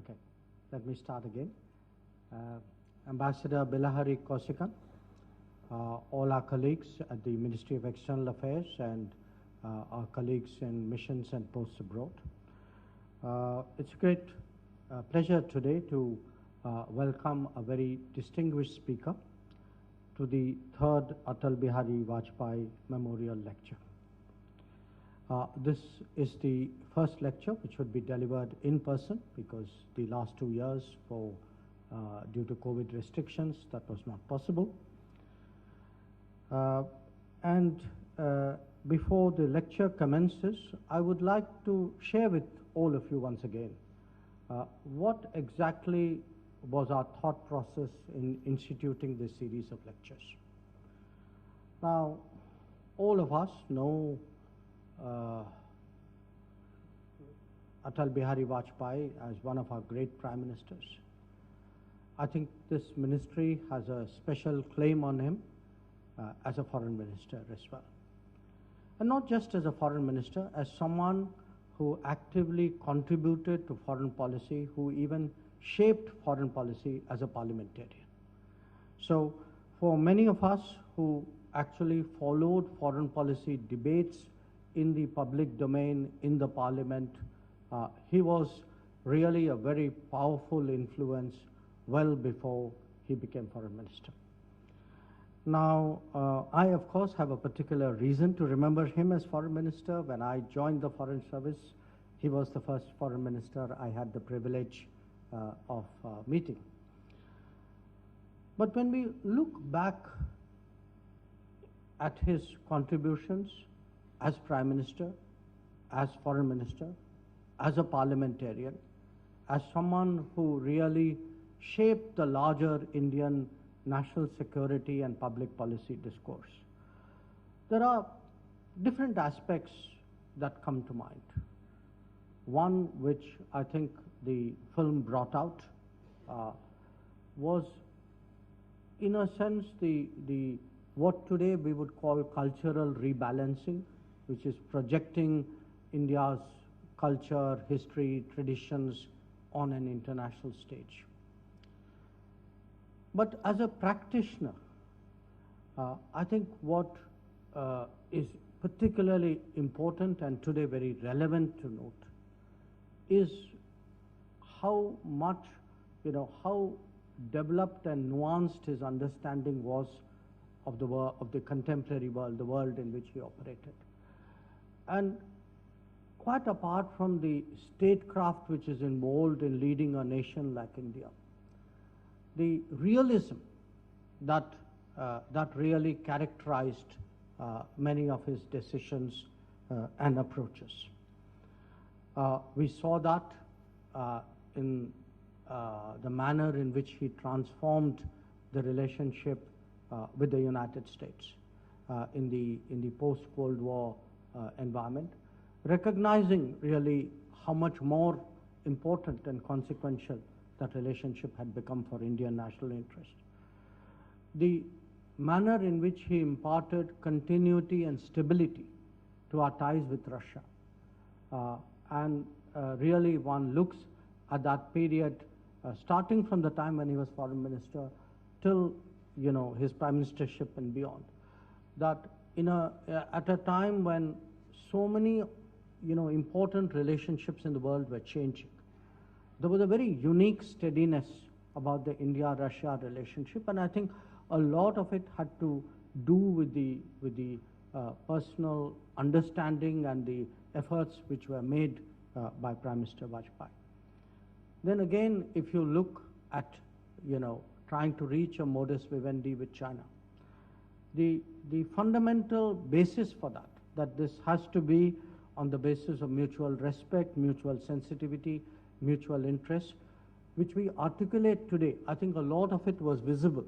Okay, let me start again. Ambassador Bilahari Kausikan, all our colleagues at the Ministry of External Affairs and our colleagues in missions and posts abroad. It's a great pleasure today to welcome a very distinguished speaker to the third Atal Bihari Vajpayee Memorial Lecture. This is the first lecture which would be delivered in person because the last 2 years due to COVID restrictions that was not possible. Before the lecture commences, I would like to share with all of you once again what exactly was our thought process in instituting this series of lectures. Now, all of us know Atal Bihari Vajpayee as one of our great prime ministers. I think this ministry has a special claim on him as a foreign minister as well. And not just as a foreign minister, as someone who actively contributed to foreign policy, who even shaped foreign policy as a parliamentarian. So for many of us who actually followed foreign policy debates in the public domain, in the parliament, he was really a very powerful influence well before he became foreign minister. Now, I of course have a particular reason to remember him as foreign minister. When I joined the foreign service, he was the first foreign minister I had the privilege of meeting. But when we look back at his contributions as Prime Minister, as Foreign Minister, as a parliamentarian, as someone who really shaped the larger Indian national security and public policy discourse, there are different aspects that come to mind. One which I think the film brought out was, in a sense, the what today we would call cultural rebalancing, which is projecting India's culture, history, traditions on an international stage. But as a practitioner, I think what is particularly important and today very relevant to note is how much, how developed and nuanced his understanding was of the world, of the contemporary world, the world in which he operated. And quite apart from the statecraft which is involved in leading a nation like India, the realism that really characterized many of his decisions and approaches. We saw that in the manner in which he transformed the relationship with the United States in the post-Cold War environment, recognizing really how much more important and consequential that relationship had become for Indian national interest. The manner in which he imparted continuity and stability to our ties with Russia. Really one looks at that period starting from the time when he was foreign minister till his prime ministership and beyond, that at a time when so many important relationships in the world were changing, there was a very unique steadiness about the India-Russia relationship, and I think a lot of it had to do with the personal understanding and the efforts which were made by Prime Minister Vajpayee. Then again, if you look at trying to reach a modus vivendi with China, the fundamental basis for that this has to be on the basis of mutual respect, mutual sensitivity, mutual interest, which we articulate today. I think a lot of it was visible.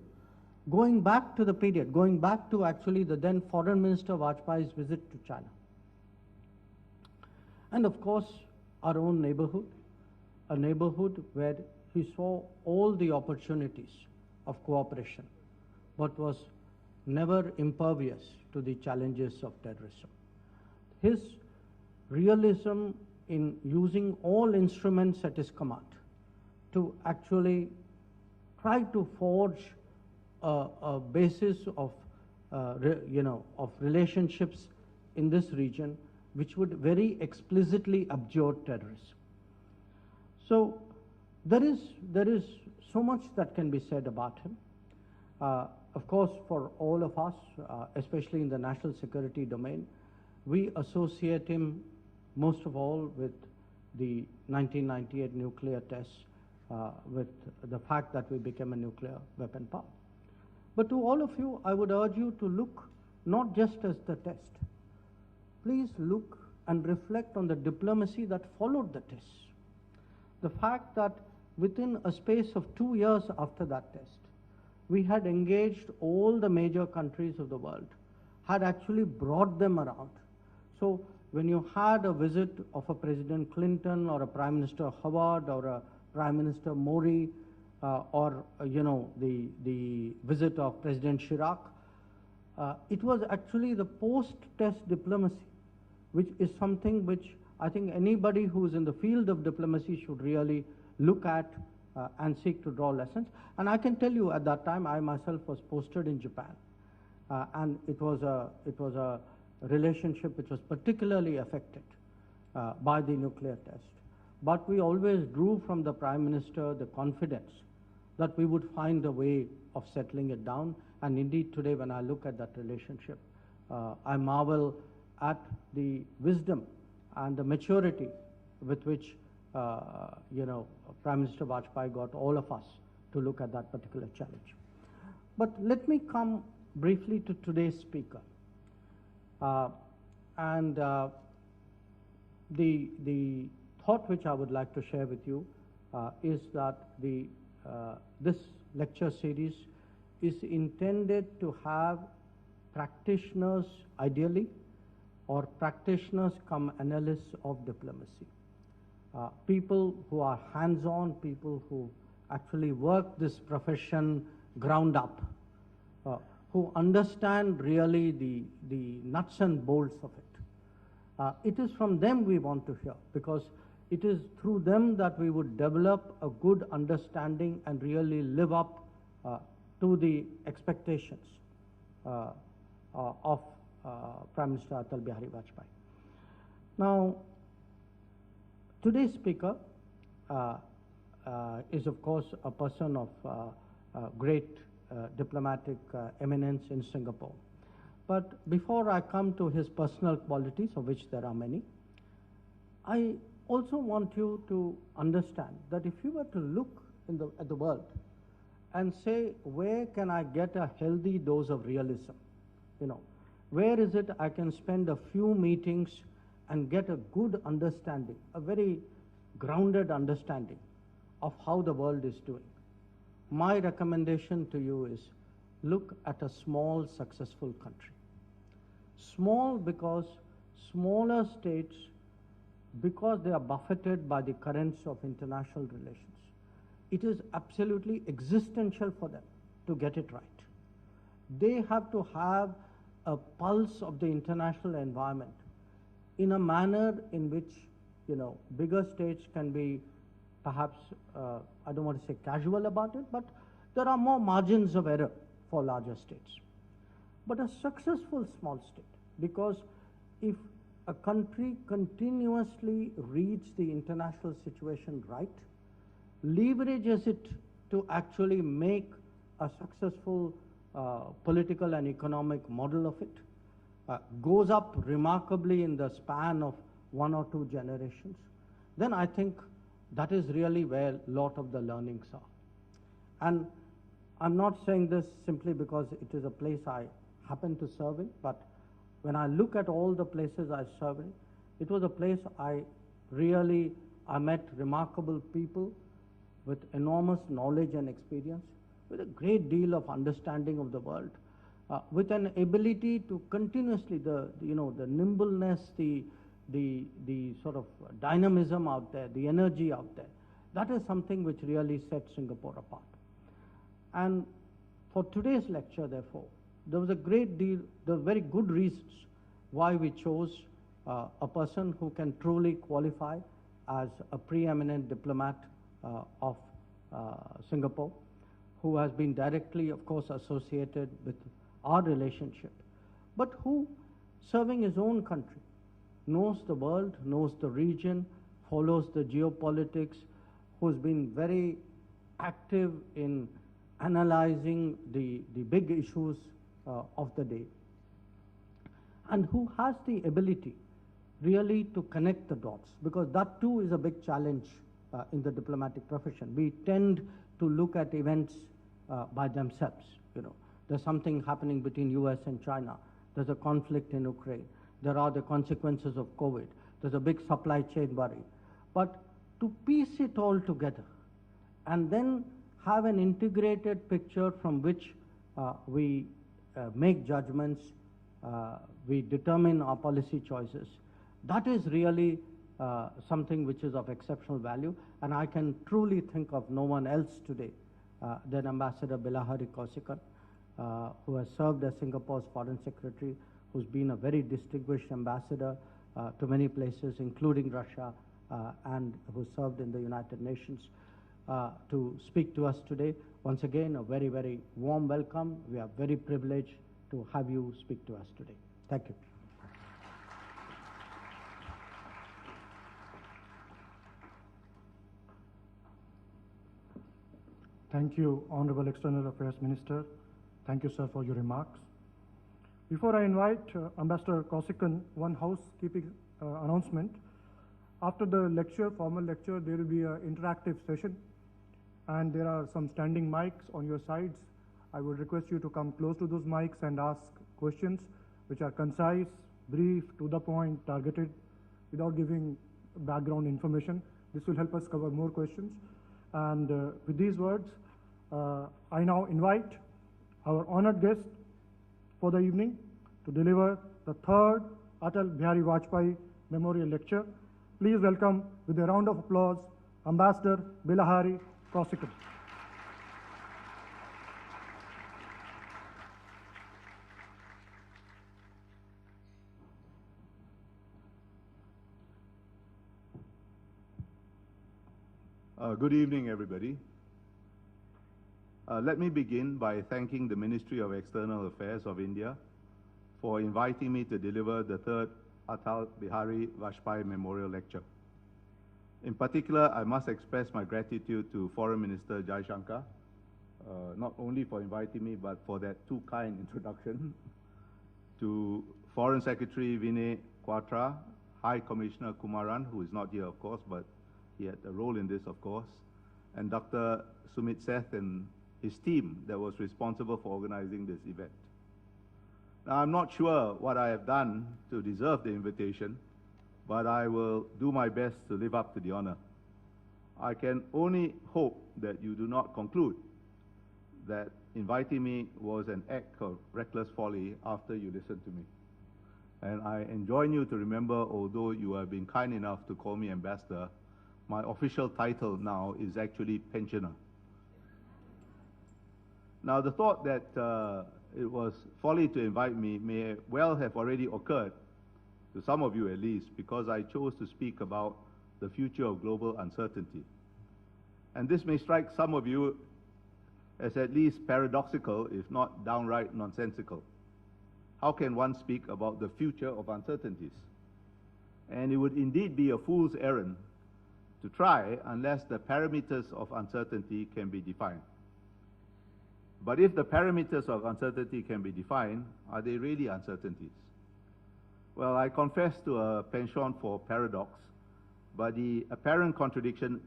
Going back to the period, going back to actually the then Foreign Minister Vajpayee's visit to China. And of course, our own neighborhood, a neighborhood where he saw all the opportunities of cooperation, but was never impervious to the challenges of terrorism. His realism in using all instruments at his command to actually try to forge a basis of, of relationships in this region, which would very explicitly abjure terrorism. So there is so much that can be said about him. Of course, for all of us, especially in the national security domain, we associate him most of all with the 1998 nuclear tests, with the fact that we became a nuclear weapon power. But to all of you, I would urge you to look not just as the test. Please look and reflect on the diplomacy that followed the test. The fact that within a space of 2 years after that test, we had engaged all the major countries of the world, had actually brought them around. So when you had a visit of a President Clinton or a Prime Minister Howard or a Prime Minister Mori, or the visit of President Chirac, it was actually the post-test diplomacy, which is something which I think anybody who's in the field of diplomacy should really look at and seek to draw lessons. And I can tell you, at that time, I myself was posted in Japan, and it was a relationship which was particularly affected by the nuclear test. But we always drew from the Prime Minister the confidence that we would find a way of settling it down. And indeed, today, when I look at that relationship, I marvel at the wisdom and the maturity with which, Prime Minister Vajpayee got all of us to look at that particular challenge. But let me come briefly to today's speaker. The thought which I would like to share with you is that this lecture series is intended to have practitioners, ideally, or practitioners come analysts of diplomacy. People who are hands-on, people who actually work this profession ground up, who understand really the nuts and bolts of it. It is from them we want to hear, because it is through them that we would develop a good understanding and really live up to the expectations of Prime Minister Atal Bihari Vajpayee. Now, today's speaker is, of course, a person of great diplomatic eminence in Singapore. But before I come to his personal qualities, of which there are many, I also want you to understand that if you were to look at the world and say, where can I get a healthy dose of realism? Where is it I can spend a few meetings and get a good understanding, a very grounded understanding of how the world is doing? My recommendation to you is look at a small, successful country. Small because smaller states, because they are buffeted by the currents of international relations, it is absolutely existential for them to get it right. They have to have a pulse of the international environment in a manner in which, bigger states can be perhaps, I don't want to say casual about it, but there are more margins of error for larger states. But a successful small state, because if a country continuously reads the international situation right, leverages it to actually make a successful political and economic model of it, goes up remarkably in the span of 1 or 2 generations, then I think that is really where a lot of the learnings are. And I'm not saying this simply because it is a place I happen to serve in, but when I look at all the places I served in, it was a place I met remarkable people with enormous knowledge and experience, with a great deal of understanding of the world, with an ability to continuously, the nimbleness, the sort of dynamism out there, the energy out there. That is something which really sets Singapore apart. And for today's lecture, therefore, there was very good reasons why we chose a person who can truly qualify as a preeminent diplomat of Singapore, who has been directly, of course, associated with our relationship, but who, serving his own country, knows the world, knows the region, follows the geopolitics, who's been very active in analyzing the big issues of the day, and who has the ability really to connect the dots, because that too is a big challenge in the diplomatic profession. We tend to look at events by themselves. There's something happening between US and China. There's a conflict in Ukraine. There are the consequences of COVID. There's a big supply chain worry. But to piece it all together and then have an integrated picture from which we make judgments, we determine our policy choices, that is really something which is of exceptional value. And I can truly think of no one else today than Ambassador Bihari, who has served as Singapore's Foreign Secretary, who's been a very distinguished ambassador to many places, including Russia, and who served in the United Nations, to speak to us today. Once again, a very, very warm welcome. We are very privileged to have you speak to us today. Thank you. Thank you, Honorable External Affairs Minister. Thank you, sir, for your remarks. Before I invite Ambassador Kausikan, one housekeeping announcement. After the lecture, formal lecture, there will be an interactive session, and there are some standing mics on your sides. I would request you to come close to those mics and ask questions which are concise, brief, to the point, targeted, without giving background information. This will help us cover more questions. And with these words, I now invite our honored guest for the evening to deliver the third Atal Bihari Vajpayee Memorial Lecture. Please welcome, with a round of applause, Ambassador Bihari Kausikan. Good evening, everybody. Let me begin by thanking the Ministry of External Affairs of India for inviting me to deliver the third Atal Bihari Vajpayee Memorial Lecture. In particular, I must express my gratitude to Foreign Minister Jaishankar, not only for inviting me, but for that too kind introduction, to Foreign Secretary Vinay Quatra, High Commissioner Kumaran, who is not here, of course, but he had a role in this, of course, and Dr. Sumit Seth and his team that was responsible for organizing this event. Now, I'm not sure what I have done to deserve the invitation, but I will do my best to live up to the honor. I can only hope that you do not conclude that inviting me was an act of reckless folly after you listened to me. And I enjoin you to remember, although you have been kind enough to call me ambassador, my official title now is actually pensioner. Now, the thought that it was folly to invite me may well have already occurred, to some of you at least, because I chose to speak about the future of global uncertainty. And this may strike some of you as at least paradoxical, if not downright nonsensical. How can one speak about the future of uncertainties? And it would indeed be a fool's errand to try unless the parameters of uncertainty can be defined. But if the parameters of uncertainty can be defined, are they really uncertainties? Well, I confess to a penchant for paradox, but the apparent contradiction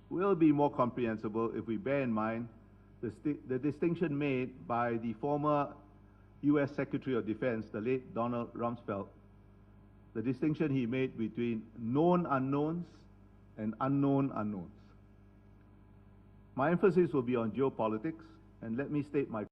will be more comprehensible if we bear in mind the distinction made by the former US Secretary of Defense, the late Donald Rumsfeld, the distinction he made between known unknowns and unknown unknowns. My emphasis will be on geopolitics, and let me state my